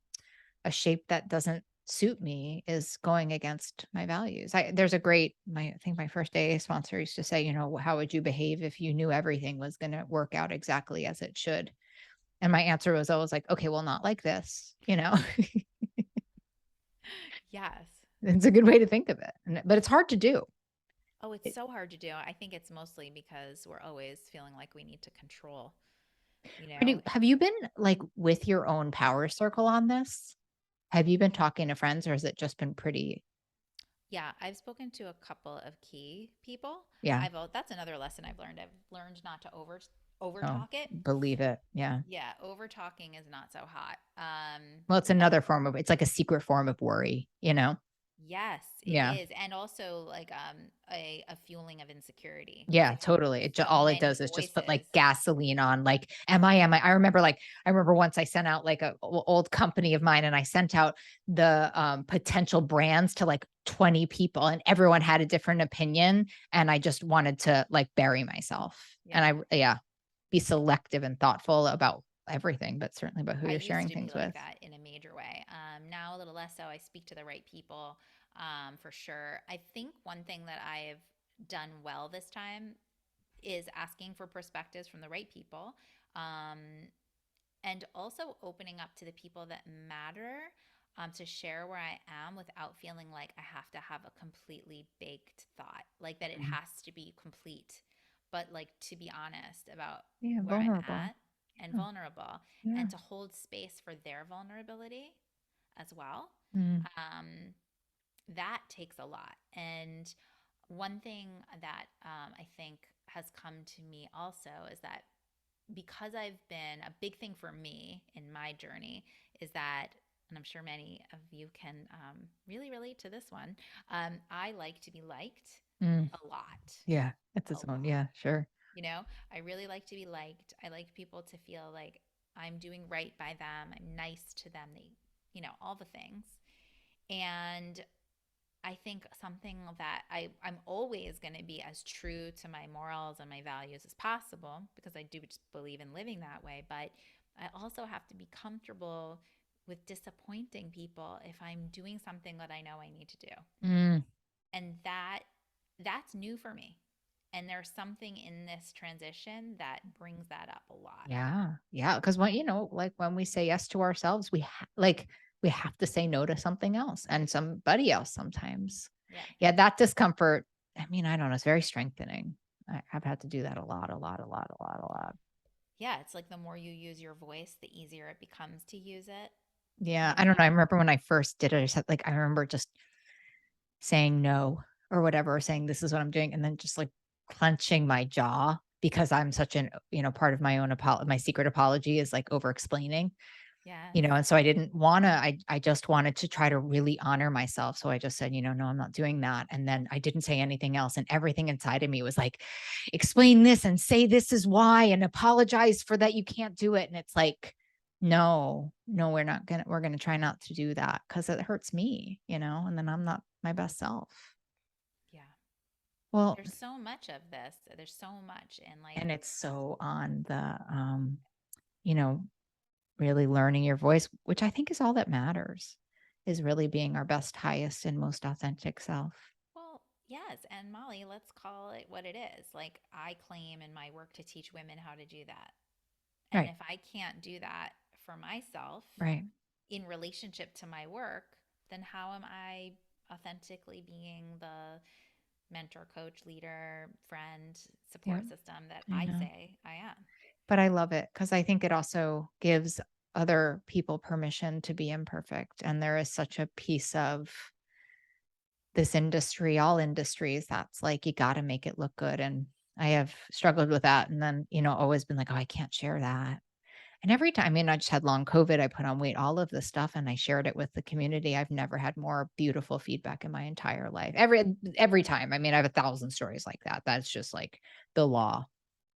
shape that doesn't suit me is going against my values. There's a great I think my first AA sponsor used to say, how would you behave if you knew everything was going to work out exactly as it should? And my answer was always like, okay, well, not like this. Yes. It's a good way to think of it. But it's hard to do. Oh, it's so hard to do. I think it's mostly because we're always feeling like we need to control, you know? Have you been like with your own power circle on this? Have you been talking to friends or has it just been pretty? Yeah, I've spoken to a couple of key people. Yeah. That's another lesson I've learned. I've learned not to over Oh, talk it. believe it. Yeah. Yeah, over talking is not so hot. Well, it's But another form it's like a secret form of worry. yes, it Yeah. is. And also like a fueling of insecurity because Yeah, if you have totally. so All it many does is just put like voices. gasoline on like, am I? I remember once I sent out like a old company of mine and I sent out the potential brands to like 20 people and everyone had a different opinion. And I just wanted to like bury myself. Yeah. And yeah, be selective and thoughtful about everything, but certainly about who I you're used sharing to be things like with. that in a major way. Now a little less so. I speak to the right people, for sure. I think one thing that I've done well this time is asking for perspectives from the right people, um, and also opening up to the people that matter, to share where I am without feeling like I have to have a completely baked thought, like that it Mm. has to be complete, but like to be honest about Yeah, where I'm vulnerable. at and Yeah. vulnerable Yeah. and to hold space for their vulnerability as well. Mm, Um, that takes a lot. And one thing that I think has come to me also is that because I've been a big thing for me in my journey is that, and I'm sure many of you can really relate to this one. I like to be liked mm. a lot, Yeah, it's a its own. lot. Yeah, sure. You know, I really like to be liked. I like people to feel like I'm doing right by them. I'm nice to them. All the things. And I think something that I'm always going to be as true to my morals and my values as possible because I do just believe in living that way. But I also have to be comfortable with disappointing people if I'm doing something that I know I need to do. Mm. And that's new for me. And there's something in this transition that brings that up a lot. Yeah. Yeah. Cause like when we say yes to ourselves, we have to say no to something else and somebody else sometimes. Yeah. Yeah. That discomfort, I mean, I don't know. It's very strengthening. I've had to do that a lot, a lot, a lot, a lot, a lot. Yeah. It's like the more you use your voice, the easier it becomes to use it, Yeah. you I don't know. I know? remember when I first did it, I remember just saying no or whatever, or saying this is what I'm doing. And then just like clenching my jaw because I'm such part of my own my secret apology is like over explaining. Yes. And so I didn't want to, I just wanted to try to really honor myself. So I just said, no, I'm not doing that. And then I didn't say anything else. And everything inside of me was like, explain this and say this is why and apologize for that. You can't do it. And it's like, no, no, we're going to try not to do that because it hurts me, and then I'm not my best self. Yeah. Well, There's so much of this. There's so much. And like, and it's so on the, you know, really learning your voice, which I think is all that matters, is really being our best, highest, and most authentic self. well, yes. And Molly, let's call it what it is. Like, I claim in my work to teach women how to do that. And Right. if I can't do that for myself Right. in relationship to my work, then how am I authentically being the mentor, coach, leader, friend, Yeah. support system that I I know. say I am? But I love it because I think it also gives other people permission to be imperfect. And there is such a piece of this industry, all industries, that's like, you got to make it look good. And I have struggled with that. And then, always been like, oh, I can't share that. And every time, I mean, I just had long COVID, I put on weight, all of this stuff, and I shared it with the community. I've never had more beautiful feedback in my entire life. Every time. I mean, I have 1,000 stories like that. That's just like the law.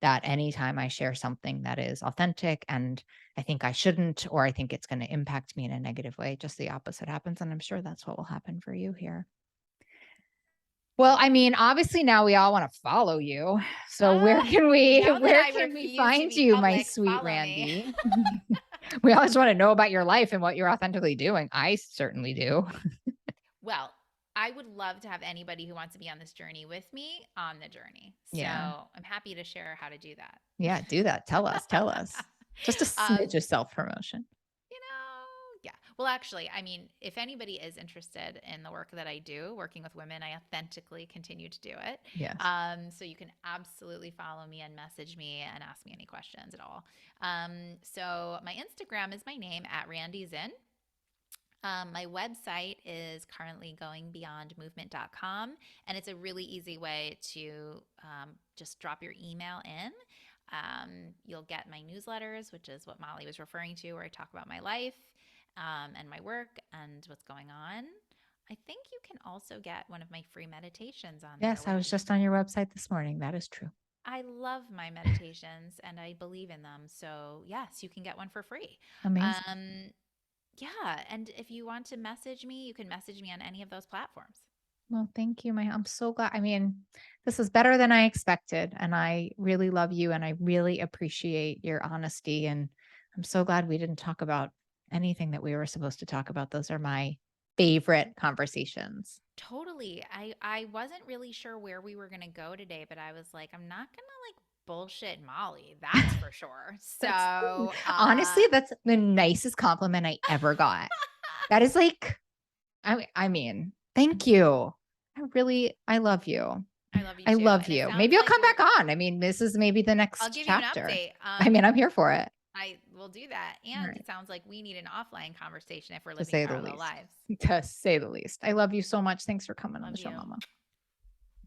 That anytime I share something that is authentic and I think I shouldn't, or I think it's going to impact me in a negative way, just the opposite happens. And I'm sure that's what will happen for you here. Well, I mean, obviously now we all want to follow you. So where can we Now that where I can we refuse to find be you, my public, sweet follow me. Randi? We always want to know about your life and what you're authentically doing. I certainly do. Well, I would love to have anybody who wants to be on this journey with me on the journey. So Yeah. I'm happy to share how to do that. Yeah, do that. Tell us. Tell us. Just a um, smidge of self-promotion. yeah. Well, actually, I mean, if anybody is interested in the work that I do, working with women, I authentically continue to do it. Yes. So you can absolutely follow me and message me and ask me any questions at all. So my Instagram is my name at Randi Zinn. My website is currently going beyondmovement.com, and it's a really easy way to just drop your email in. You'll get my newsletters, which is what Molly was referring to, where I talk about my life and my work and what's going on. I think you can also get one of my free meditations on there. Yes, I was just on your website this morning. That is true. I love my meditations and I believe in them. So, yes, you can get one for free. Amazing. Um, yeah, and if you want to message me, you can message me on any of those platforms. Well, thank you. I'm so glad. I mean, this is better than I expected. And I really love you and I really appreciate your honesty. And I'm so glad we didn't talk about anything that we were supposed to talk about. Those are my favorite conversations. Totally. I wasn't really sure where we were going to go today, but I was like, I'm not going to like bullshit Molly. That's for sure. That's honestly, that's the nicest compliment I ever got. That is like, I mean, thank you. I love you. I love you I too. love And it you. sounds Maybe you'll like come back on. I mean, this is maybe the I'll next give you an chapter. update. I mean, I'm here for it. I will do that. All And right. it sounds like we need an offline conversation if we're To living say the parallel least. lives. To say the least. I love you so much. Thanks for coming on Love the show, you. Mama.